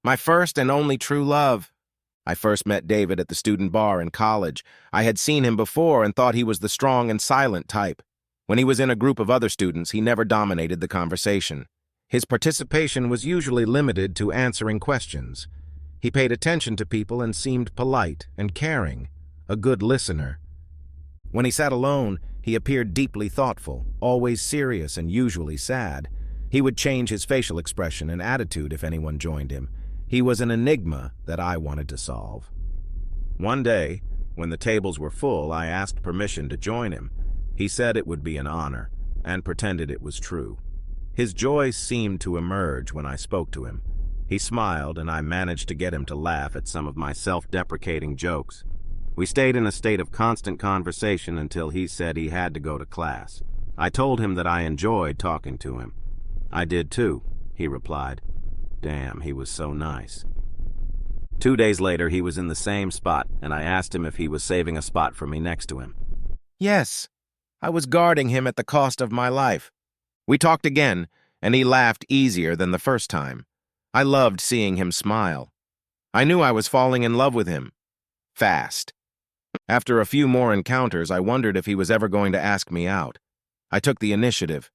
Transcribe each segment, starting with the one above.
My first and only true love. I first met David at the student bar in college. I had seen him before and thought he was the strong and silent type. When he was in a group of other students, he never dominated the conversation. His participation was usually limited to answering questions. He paid attention to people and seemed polite and caring, a good listener. When he sat alone, he appeared deeply thoughtful, always serious and usually sad. He would change his facial expression and attitude if anyone joined him. He was an enigma that I wanted to solve. One day, when the tables were full, I asked permission to join him. He said it would be an honor, and pretended it was true. His joy seemed to emerge when I spoke to him. He smiled, and I managed to get him to laugh at some of my self-deprecating jokes. We stayed in a state of constant conversation until he said he had to go to class. I told him that I enjoyed talking to him. "I did too," he replied. Damn, he was so nice. 2 days later, he was in the same spot, and I asked him if he was saving a spot for me next to him. Yes, I was guarding him at the cost of my life. We talked again, and he laughed easier than the first time. I loved seeing him smile. I knew I was falling in love with him. Fast. After a few more encounters, I wondered if he was ever going to ask me out. I took the initiative.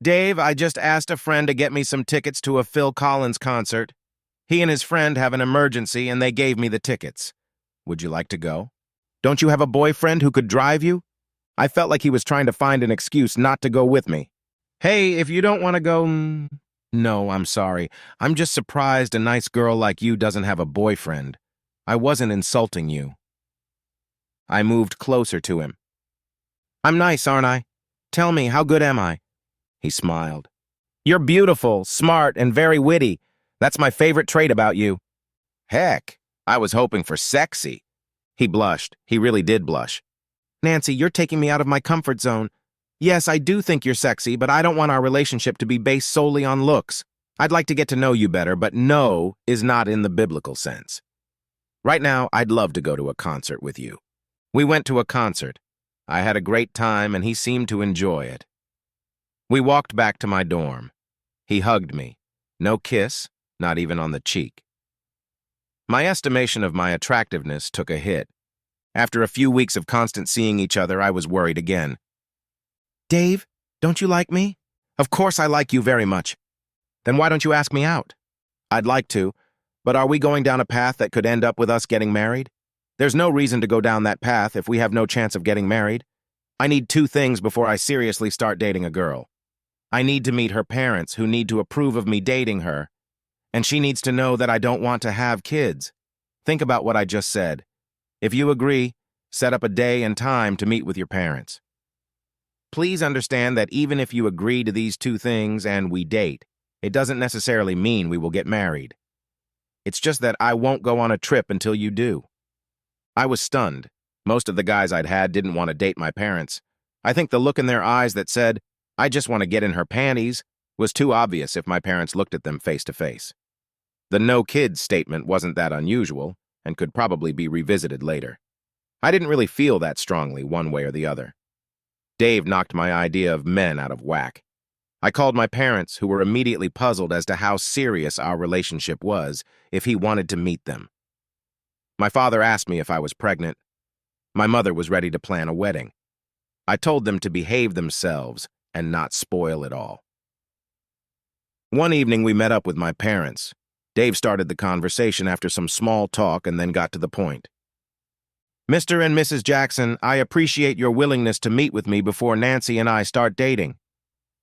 "Dave, I just asked a friend to get me some tickets to a Phil Collins concert. He and his friend have an emergency, and they gave me the tickets. Would you like to go? Don't you have a boyfriend who could drive you?" I felt like he was trying to find an excuse not to go with me. "Hey, if you don't want to go..." "No, I'm sorry. I'm just surprised a nice girl like you doesn't have a boyfriend. I wasn't insulting you." I moved closer to him. "I'm nice, aren't I? Tell me, how good am I?" He smiled. "You're beautiful, smart, and very witty. That's my favorite trait about you." Heck, I was hoping for sexy. He blushed. He really did blush. "Nancy, you're taking me out of my comfort zone. Yes, I do think you're sexy, but I don't want our relationship to be based solely on looks. I'd like to get to know you better, but no is not in the biblical sense. Right now, I'd love to go to a concert with you." We went to a concert. I had a great time, and he seemed to enjoy it. We walked back to my dorm. He hugged me. No kiss, not even on the cheek. My estimation of my attractiveness took a hit. After a few weeks of constant seeing each other, I was worried again. "Dave, don't you like me?" "Of course I like you very much." "Then why don't you ask me out?" "I'd like to, but are we going down a path that could end up with us getting married? There's no reason to go down that path if we have no chance of getting married. I need 2 things before I seriously start dating a girl. I need to meet her parents, who need to approve of me dating her, and she needs to know that I don't want to have kids. Think about what I just said. If you agree, set up a day and time to meet with your parents. Please understand that even if you agree to these 2 things and we date, it doesn't necessarily mean we will get married. It's just that I won't go on a trip until you do." I was stunned. Most of the guys I'd had didn't want to date my parents. I think the look in their eyes that said, "I just want to get in her panties," was too obvious if my parents looked at them face to face. The "no kids" statement wasn't that unusual and could probably be revisited later. I didn't really feel that strongly one way or the other. Dave knocked my idea of men out of whack. I called my parents, who were immediately puzzled as to how serious our relationship was if he wanted to meet them. My father asked me if I was pregnant. My mother was ready to plan a wedding. I told them to behave themselves and not spoil it all. One evening, we met up with my parents. Dave started the conversation after some small talk and then got to the point. "Mr. and Mrs. Jackson, I appreciate your willingness to meet with me before Nancy and I start dating.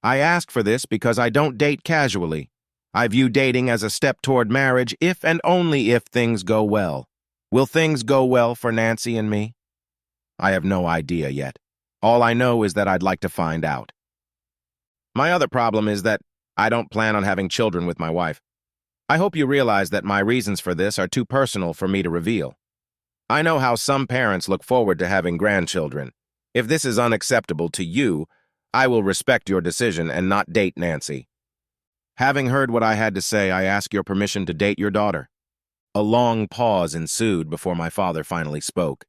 I ask for this because I don't date casually. I view dating as a step toward marriage if and only if things go well. Will things go well for Nancy and me? I have no idea yet. All I know is that I'd like to find out. My other problem is that I don't plan on having children with my wife. I hope you realize that my reasons for this are too personal for me to reveal. I know how some parents look forward to having grandchildren. If this is unacceptable to you, I will respect your decision and not date Nancy. Having heard what I had to say, I ask your permission to date your daughter." A long pause ensued before my father finally spoke.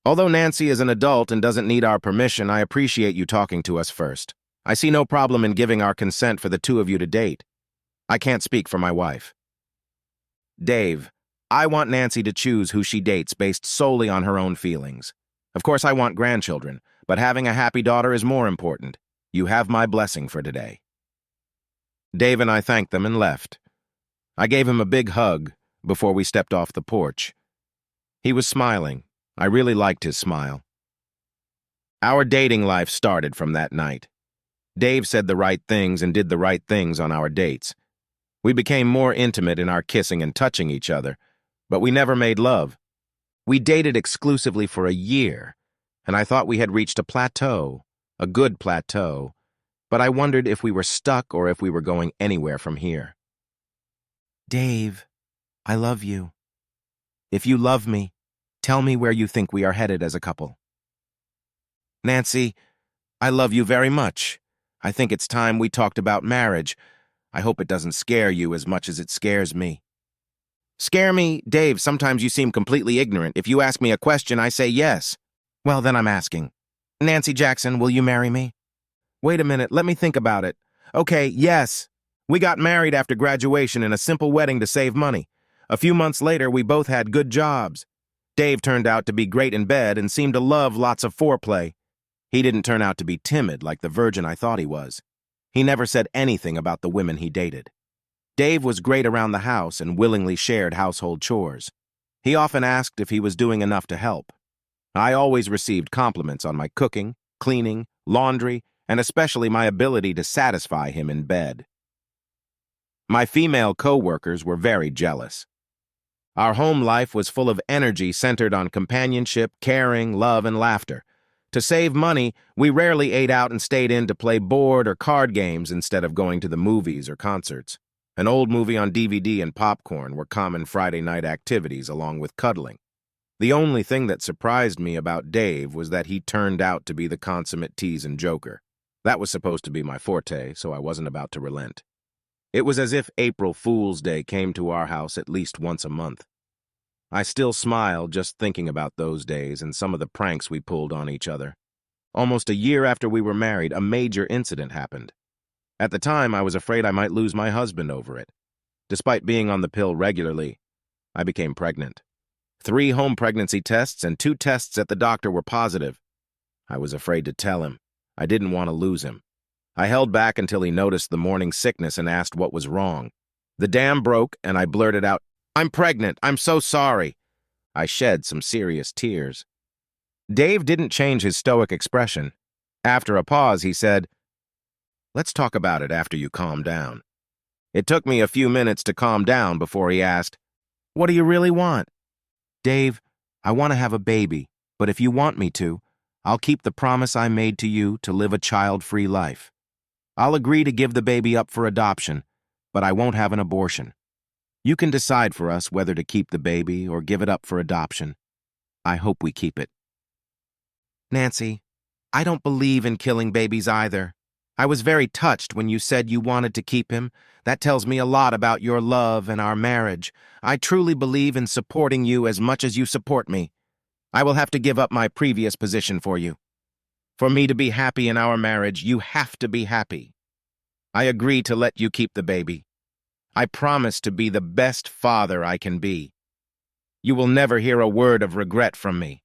"Although Nancy is an adult and doesn't need our permission, I appreciate you talking to us first. I see no problem in giving our consent for the 2 of you to date. I can't speak for my wife." Dave, I want Nancy to choose who she dates based solely on her own feelings. Of course, I want grandchildren, but having a happy daughter is more important. You have my blessing for today. Dave and I thanked them and left. I gave him a big hug before we stepped off the porch. He was smiling. I really liked his smile. Our dating life started from that night. Dave said the right things and did the right things on our dates. We became more intimate in our kissing and touching each other, but we never made love. We dated exclusively for a year, and I thought we had reached a plateau, a good plateau, but I wondered if we were stuck or if we were going anywhere from here. Dave, I love you. If you love me, tell me where you think we are headed as a couple. Nancy, I love you very much. I think it's time we talked about marriage. I hope it doesn't scare you as much as it scares me. Scare me? Dave, sometimes you seem completely ignorant. If you ask me a question, I say yes. Well, then I'm asking. Nancy Jackson, will you marry me? Wait a minute, let me think about it. Okay, yes. We got married after graduation in a simple wedding to save money. A few months later, we both had good jobs. Dave turned out to be great in bed and seemed to love lots of foreplay. He didn't turn out to be timid like the virgin I thought he was. He never said anything about the women he dated. Dave was great around the house and willingly shared household chores. He often asked if he was doing enough to help. I always received compliments on my cooking, cleaning, laundry, and especially my ability to satisfy him in bed. My female co-workers were very jealous. Our home life was full of energy centered on companionship, caring, love, and laughter. To save money, we rarely ate out and stayed in to play board or card games instead of going to the movies or concerts. An old movie on DVD and popcorn were common Friday night activities along with cuddling. The only thing that surprised me about Dave was that he turned out to be the consummate tease and joker. That was supposed to be my forte, so I wasn't about to relent. It was as if April Fool's Day came to our house at least once a month. I still smile just thinking about those days and some of the pranks we pulled on each other. Almost a year after we were married, a major incident happened. At the time, I was afraid I might lose my husband over it. Despite being on the pill regularly, I became pregnant. 3 home pregnancy tests and 2 tests at the doctor were positive. I was afraid to tell him. I didn't want to lose him. I held back until he noticed the morning sickness and asked what was wrong. The dam broke, and I blurted out, "I'm pregnant. I'm so sorry." I shed some serious tears. Dave didn't change his stoic expression. After a pause, he said, "Let's talk about it after you calm down." It took me a few minutes to calm down before he asked, "What do you really want?" "Dave, I want to have a baby, but if you want me to, I'll keep the promise I made to you to live a child-free life. I'll agree to give the baby up for adoption, but I won't have an abortion. You can decide for us whether to keep the baby or give it up for adoption. I hope we keep it." Nancy, I don't believe in killing babies either. I was very touched when you said you wanted to keep him. That tells me a lot about your love and our marriage. I truly believe in supporting you as much as you support me. I will have to give up my previous position for you. For me to be happy in our marriage, you have to be happy. I agree to let you keep the baby. I promise to be the best father I can be. You will never hear a word of regret from me.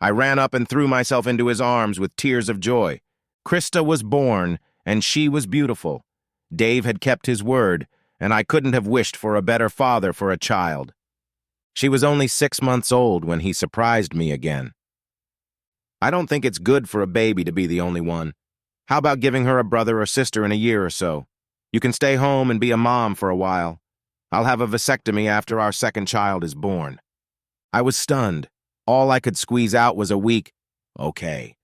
I ran up and threw myself into his arms with tears of joy. Krista was born, and she was beautiful. Dave had kept his word, and I couldn't have wished for a better father for a child. She was only 6 months old when he surprised me again. I don't think it's good for a baby to be the only one. How about giving her a brother or sister in a year or so? You can stay home and be a mom for a while. I'll have a vasectomy after our second child is born. I was stunned. All I could squeeze out was a weak, "Okay."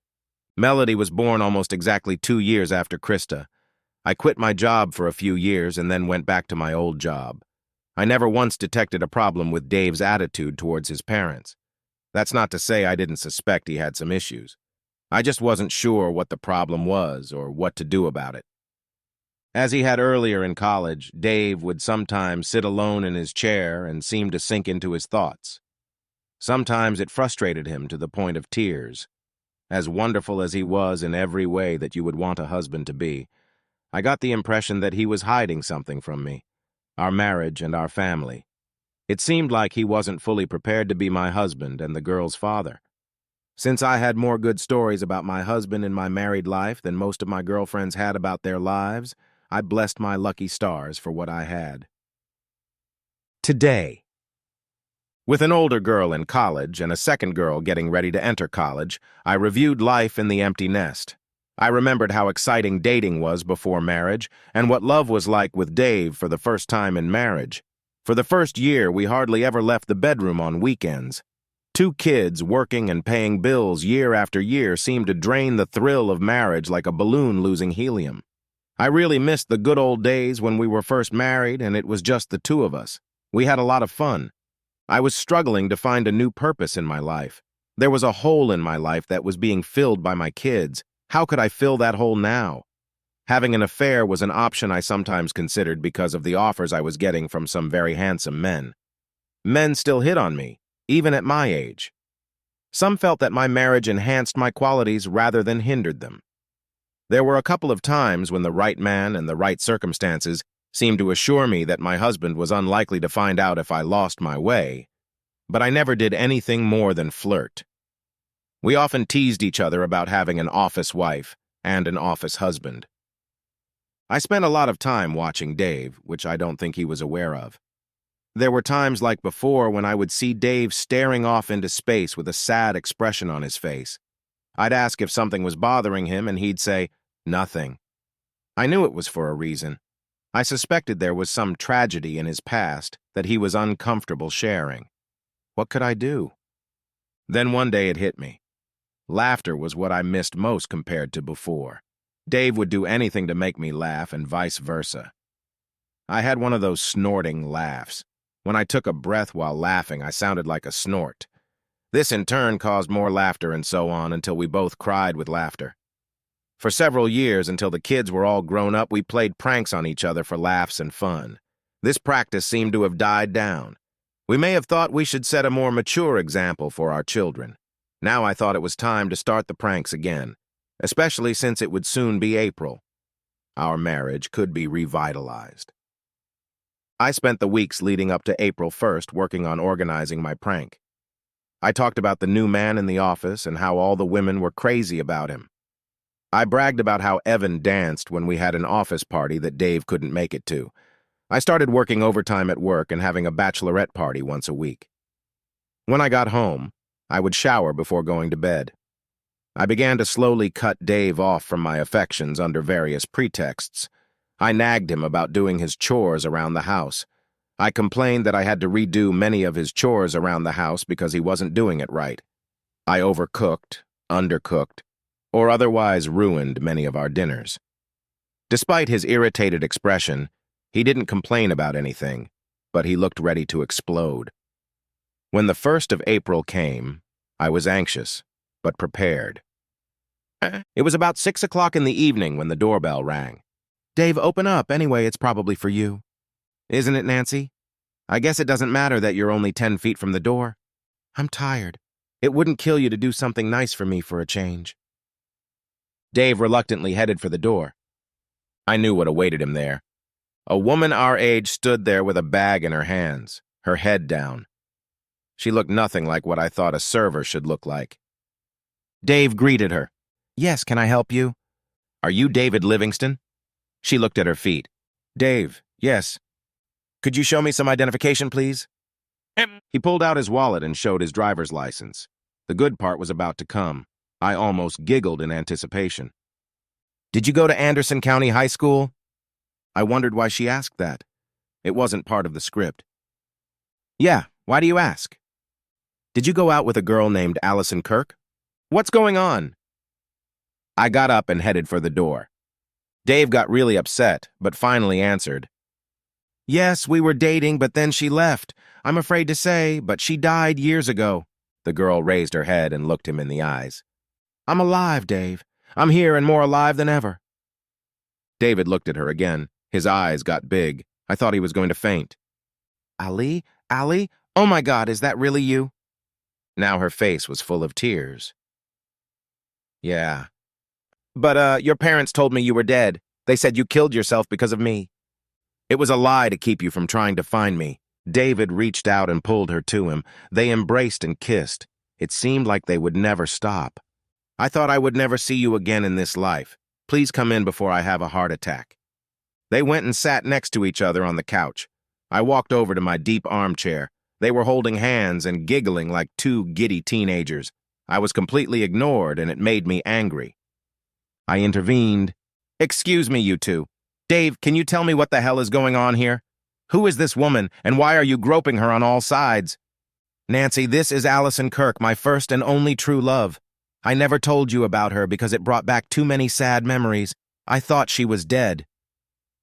Melody was born almost exactly 2 years after Krista. I quit my job for a few years and then went back to my old job. I never once detected a problem with Dave's attitude towards his parents. That's not to say I didn't suspect he had some issues. I just wasn't sure what the problem was or what to do about it. As he had earlier in college, Dave would sometimes sit alone in his chair and seem to sink into his thoughts. Sometimes it frustrated him to the point of tears. As wonderful as he was in every way that you would want a husband to be, I got the impression that he was hiding something from me, our marriage and our family. It seemed like he wasn't fully prepared to be my husband and the girl's father. Since I had more good stories about my husband in my married life than most of my girlfriends had about their lives, I blessed my lucky stars for what I had. Today. With an older girl in college and a second girl getting ready to enter college, I reviewed life in the empty nest. I remembered how exciting dating was before marriage and what love was like with Dave for the first time in marriage. For the first year, we hardly ever left the bedroom on weekends. Two kids working and paying bills year after year seemed to drain the thrill of marriage like a balloon losing helium. I really missed the good old days when we were first married and it was just the two of us. We had a lot of fun. I was struggling to find a new purpose in my life. There was a hole in my life that was being filled by my kids. How could I fill that hole now? Having an affair was an option I sometimes considered because of the offers I was getting from some very handsome men. Men still hit on me, even at my age. Some felt that my marriage enhanced my qualities rather than hindered them. There were a couple of times when the right man and the right circumstances seemed to assure me that my husband was unlikely to find out if I lost my way, but I never did anything more than flirt. We often teased each other about having an office wife and an office husband. I spent a lot of time watching Dave, which I don't think he was aware of. There were times like before when I would see Dave staring off into space with a sad expression on his face. I'd ask if something was bothering him and he'd say, "Nothing." I knew it was for a reason. I suspected there was some tragedy in his past that he was uncomfortable sharing. What could I do? Then one day it hit me. Laughter was what I missed most compared to before. Dave would do anything to make me laugh and vice versa. I had one of those snorting laughs. When I took a breath while laughing, I sounded like a snort. This in turn caused more laughter and so on until we both cried with laughter. For several years, until the kids were all grown up, we played pranks on each other for laughs and fun. This practice seemed to have died down. We may have thought we should set a more mature example for our children. Now I thought it was time to start the pranks again, especially since it would soon be April. Our marriage could be revitalized. I spent the weeks leading up to April 1st working on organizing my prank. I talked about the new man in the office and how all the women were crazy about him. I bragged about how Evan danced when we had an office party that Dave couldn't make it to. I started working overtime at work and having a bachelorette party once a week. When I got home, I would shower before going to bed. I began to slowly cut Dave off from my affections under various pretexts. I nagged him about doing his chores around the house. I complained that I had to redo many of his chores around the house because he wasn't doing it right. I overcooked, undercooked, or otherwise ruined many of our dinners. Despite his irritated expression, he didn't complain about anything, but he looked ready to explode. When the 1st of April came, I was anxious, but prepared. It was about 6 o'clock in the evening when the doorbell rang. "Dave, open up. Anyway, it's probably for you." "Isn't it, Nancy? I guess it doesn't matter that you're only 10 feet from the door." "I'm tired. It wouldn't kill you to do something nice for me for a change." Dave reluctantly headed for the door. I knew what awaited him there. A woman our age stood there with a bag in her hands, her head down. She looked nothing like what I thought a server should look like. Dave greeted her. "Yes, can I help you?" "Are you David Livingston?" She looked at her feet. "Dave, yes. Could you show me some identification, please?" He pulled out his wallet and showed his driver's license. The good part was about to come. I almost giggled in anticipation. "Did you go to Anderson County High School?" I wondered why she asked that. It wasn't part of the script. "Yeah, why do you ask?" "Did you go out with a girl named Allison Kirk?" "What's going on?" I got up and headed for the door. Dave got really upset, but finally answered. "Yes, we were dating, but then she left. I'm afraid to say, but she died years ago." The girl raised her head and looked him in the eyes. "I'm alive, Dave. I'm here and more alive than ever." David looked at her again. His eyes got big. I thought he was going to faint. "Ali? Ali? Oh my God, is that really you?" Now her face was full of tears. "Yeah. But, your parents told me you were dead. They said you killed yourself because of me. It was a lie to keep you from trying to find me. David reached out and pulled her to him. They embraced and kissed. It seemed like they would never stop. I thought I would never see you again in this life. Please come in before I have a heart attack. They went and sat next to each other on the couch. I walked over to my deep armchair. They were holding hands and giggling like two giddy teenagers. I was completely ignored, and it made me angry. I intervened. Excuse me, you two. Dave, can you tell me what the hell is going on here? Who is this woman, and why are you groping her on all sides? Nancy, this is Allison Kirk, my first and only true love. I never told you about her because it brought back too many sad memories. I thought she was dead.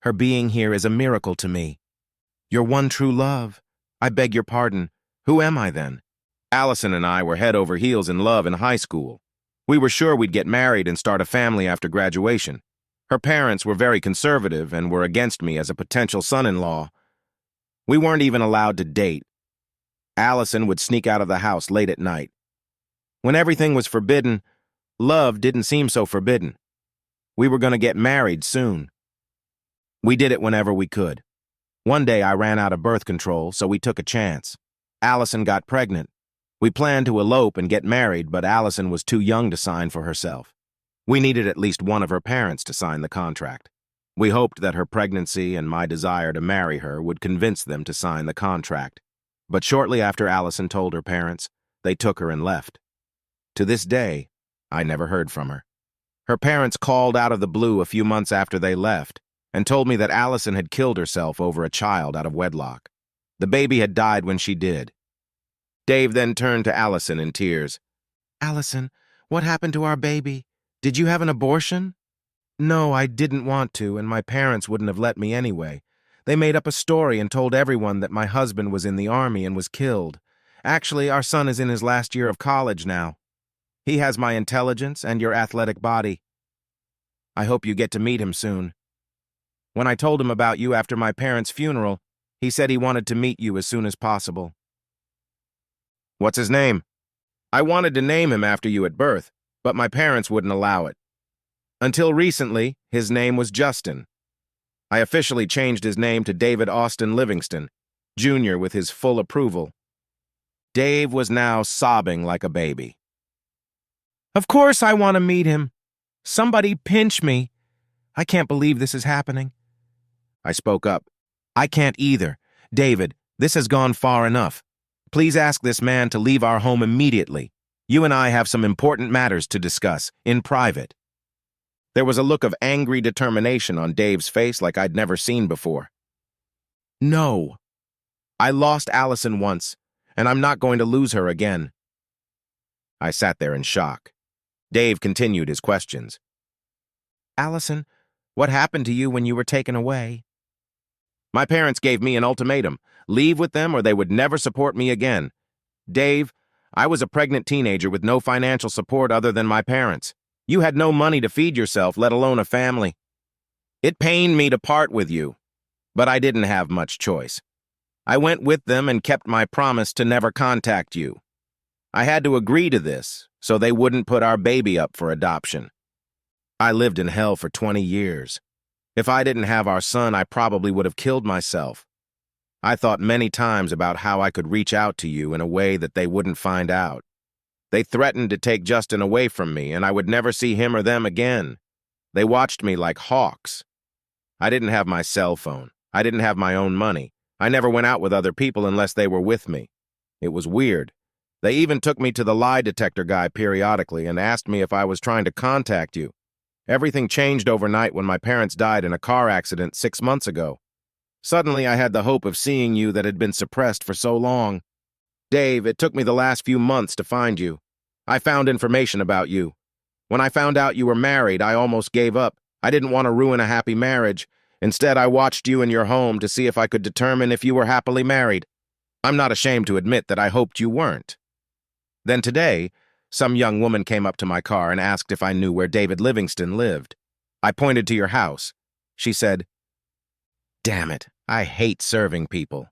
Her being here is a miracle to me. Your one true love. I beg your pardon. Who am I then? Allison and I were head over heels in love in high school. We were sure we'd get married and start a family after graduation. Her parents were very conservative and were against me as a potential son-in-law. We weren't even allowed to date. Allison would sneak out of the house late at night. When everything was forbidden, love didn't seem so forbidden. We were going to get married soon. We did it whenever we could. One day I ran out of birth control, so we took a chance. Allison got pregnant. We planned to elope and get married, but Allison was too young to sign for herself. We needed at least one of her parents to sign the contract. We hoped that her pregnancy and my desire to marry her would convince them to sign the contract. But shortly after Allison told her parents, they took her and left. To this day, I never heard from her. Her parents called out of the blue a few months after they left and told me that Allison had killed herself over a child out of wedlock. The baby had died when she did. Dave then turned to Allison in tears. Allison, what happened to our baby? Did you have an abortion? No, I didn't want to, and my parents wouldn't have let me anyway. They made up a story and told everyone that my husband was in the army and was killed. Actually, our son is in his last year of college now. He has my intelligence and your athletic body. I hope you get to meet him soon. When I told him about you after my parents' funeral, he said he wanted to meet you as soon as possible. What's his name? I wanted to name him after you at birth, but my parents wouldn't allow it. Until recently, his name was Justin. I officially changed his name to David Austin Livingston, Jr. with his full approval. Dave was now sobbing like a baby. Of course I want to meet him. Somebody pinch me. I can't believe this is happening. I spoke up. I can't either. David, this has gone far enough. Please ask this man to leave our home immediately. You and I have some important matters to discuss, in private. There was a look of angry determination on Dave's face like I'd never seen before. No. I lost Allison once, and I'm not going to lose her again. I sat there in shock. Dave continued his questions. Allison, what happened to you when you were taken away? My parents gave me an ultimatum. Leave with them or they would never support me again. Dave, I was a pregnant teenager with no financial support other than my parents. You had no money to feed yourself, let alone a family. It pained me to part with you, but I didn't have much choice. I went with them and kept my promise to never contact you. I had to agree to this, so they wouldn't put our baby up for adoption. I lived in hell for 20 years. If I didn't have our son, I probably would have killed myself. I thought many times about how I could reach out to you in a way that they wouldn't find out. They threatened to take Justin away from me, and I would never see him or them again. They watched me like hawks. I didn't have my cell phone. I didn't have my own money. I never went out with other people unless they were with me. It was weird. They even took me to the lie detector guy periodically and asked me if I was trying to contact you. Everything changed overnight when my parents died in a car accident 6 months ago. Suddenly, I had the hope of seeing you that had been suppressed for so long. Dave, it took me the last few months to find you. I found information about you. When I found out you were married, I almost gave up. I didn't want to ruin a happy marriage. Instead, I watched you in your home to see if I could determine if you were happily married. I'm not ashamed to admit that I hoped you weren't. Then today, some young woman came up to my car and asked if I knew where David Livingston lived. I pointed to your house. She said, "Damn it, I hate serving people."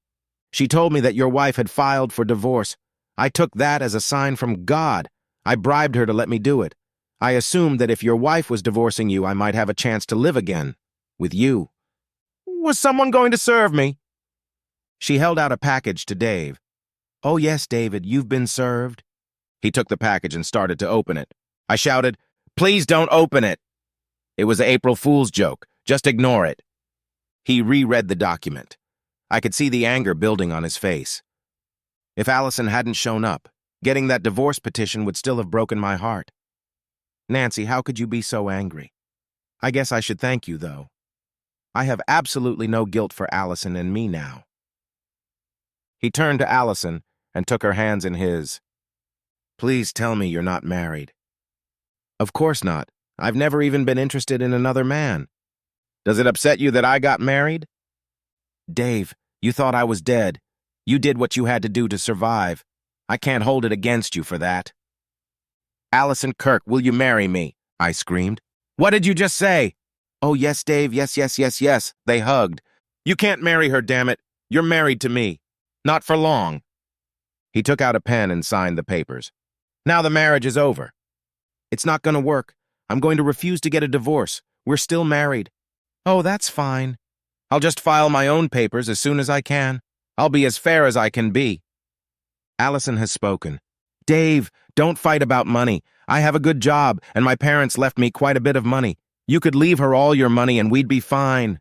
She told me that your wife had filed for divorce. I took that as a sign from God. I bribed her to let me do it. I assumed that if your wife was divorcing you, I might have a chance to live again. With you. Was someone going to serve me? She held out a package to Dave. "Oh yes, David, you've been served." He took the package and started to open it. I shouted, "Please don't open it." It was an April Fool's joke. Just ignore it. He reread the document. I could see the anger building on his face. If Allison hadn't shown up, getting that divorce petition would still have broken my heart. "Nancy, how could you be so angry? I guess I should thank you, though. I have absolutely no guilt for Allison and me now." He turned to Allison and took her hands in his. "Please tell me you're not married." "Of course not. I've never even been interested in another man." "Does it upset you that I got married?" "Dave, you thought I was dead. You did what you had to do to survive. I can't hold it against you for that." "Allison Kirk, will you marry me?" I screamed. "What did you just say?" "Oh, yes, Dave, yes, yes, yes, yes." They hugged. "You can't marry her, damn it. You're married to me. Not for long." He took out a pen and signed the papers. "Now the marriage is over." "It's not going to work. I'm going to refuse to get a divorce. We're still married." "Oh, that's fine. I'll just file my own papers as soon as I can. I'll be as fair as I can be." Allison has spoken. "Dave, don't fight about money. I have a good job, and my parents left me quite a bit of money. You could leave her all your money and we'd be fine."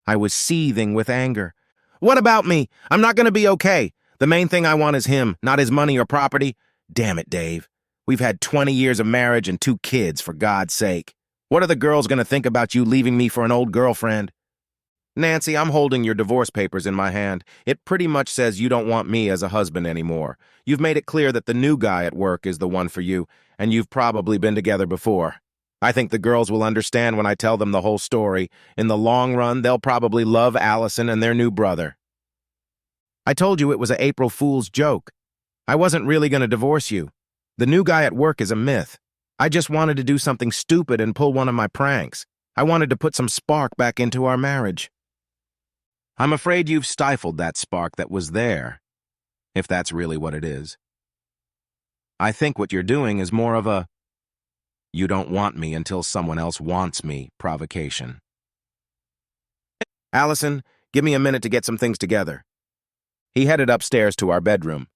I was seething with anger. "What about me? I'm not going to be okay. The main thing I want is him, not his money or property. Damn it, Dave. We've had 20 years of marriage and 2 kids, for God's sake. What are the girls going to think about you leaving me for an old girlfriend?" "Nancy, I'm holding your divorce papers in my hand. It pretty much says you don't want me as a husband anymore. You've made it clear that the new guy at work is the one for you, and you've probably been together before. I think the girls will understand when I tell them the whole story. In the long run, they'll probably love Allison and their new brother." "I told you it was an April Fool's joke. I wasn't really going to divorce you. The new guy at work is a myth. I just wanted to do something stupid and pull one of my pranks. I wanted to put some spark back into our marriage." "I'm afraid you've stifled that spark that was there, if that's really what it is. I think what you're doing is more of a 'you don't want me until someone else wants me' provocation." "Allison, give me a minute to get some things together." He headed upstairs to our bedroom.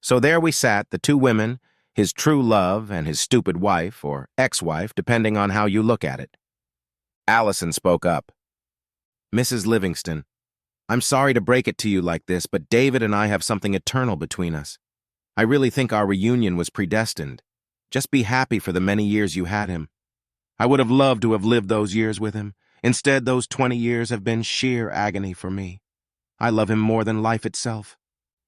So there we sat, the 2 women, his true love and his stupid wife, or ex-wife, depending on how you look at it. Allison spoke up. "Mrs. Livingston, I'm sorry to break it to you like this, but David and I have something eternal between us. I really think our reunion was predestined. Just be happy for the many years you had him. I would have loved to have lived those years with him. Instead, those 20 years have been sheer agony for me. I love him more than life itself."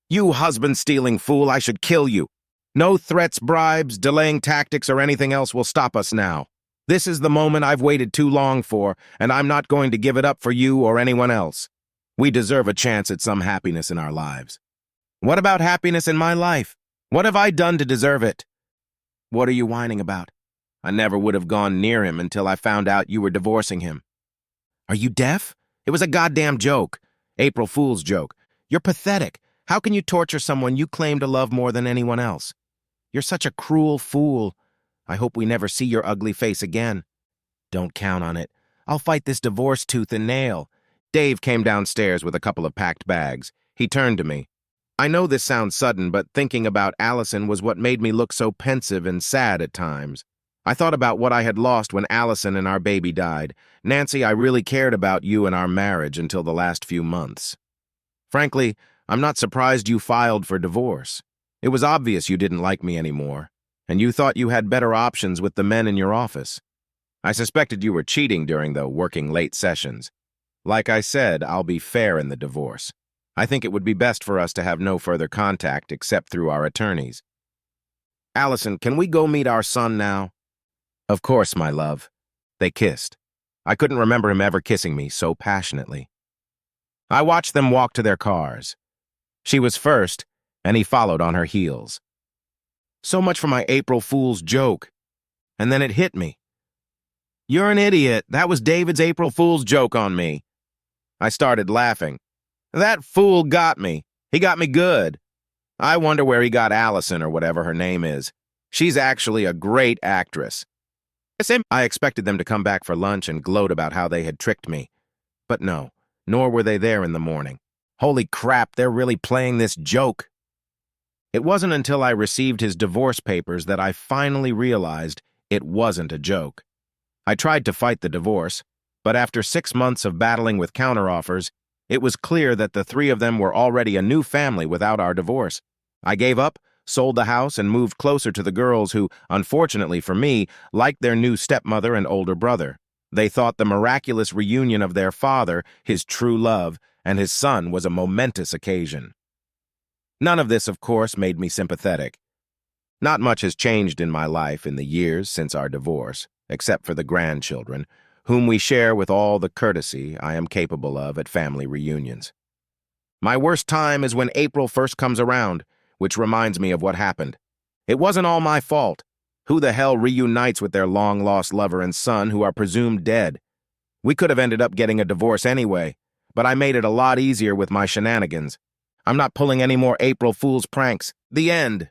"You husband-stealing fool, I should kill you. No threats, bribes, delaying tactics, or anything else will stop us now. This is the moment I've waited too long for, and I'm not going to give it up for you or anyone else. We deserve a chance at some happiness in our lives." "What about happiness in my life? What have I done to deserve it?" "What are you whining about? I never would have gone near him until I found out you were divorcing him." "Are you deaf? It was a goddamn joke. April Fool's joke. You're pathetic. How can you torture someone you claim to love more than anyone else? You're such a cruel fool. I hope we never see your ugly face again." "Don't count on it. I'll fight this divorce tooth and nail." Dave came downstairs with a couple of packed bags. He turned to me. "I know this sounds sudden, but thinking about Allison was what made me look so pensive and sad at times. I thought about what I had lost when Allison and our baby died. Nancy, I really cared about you and our marriage until the last few months. Frankly, I'm not surprised you filed for divorce. It was obvious you didn't like me anymore, and you thought you had better options with the men in your office. I suspected you were cheating during the working late sessions. Like I said, I'll be fair in the divorce. I think it would be best for us to have no further contact except through our attorneys. Allison, can we go meet our son now?" "Of course, my love." They kissed. I couldn't remember him ever kissing me so passionately. I watched them walk to their cars. She was first, and he followed on her heels. So much for my April Fool's joke. And then it hit me. "You're an idiot. That was David's April Fool's joke on me." I started laughing. "That fool got me. He got me good. I wonder where he got Allison or whatever her name is. She's actually a great actress." I expected them to come back for lunch and gloat about how they had tricked me. But no, nor were they there in the morning. Holy crap, they're really playing this joke. It wasn't until I received his divorce papers that I finally realized it wasn't a joke. I tried to fight the divorce, but after 6 months of battling with counteroffers, it was clear that the three of them were already a new family without our divorce. I gave up, sold the house, and moved closer to the girls who, unfortunately for me, liked their new stepmother and older brother. They thought the miraculous reunion of their father, his true love, and his son was a momentous occasion. None of this, of course, made me sympathetic. Not much has changed in my life in the years since our divorce, except for the grandchildren, whom we share with all the courtesy I am capable of at family reunions. My worst time is when April first comes around, which reminds me of what happened. It wasn't all my fault. Who the hell reunites with their long-lost lover and son who are presumed dead? We could have ended up getting a divorce anyway, but I made it a lot easier with my shenanigans. I'm not pulling any more April Fool's pranks. The end.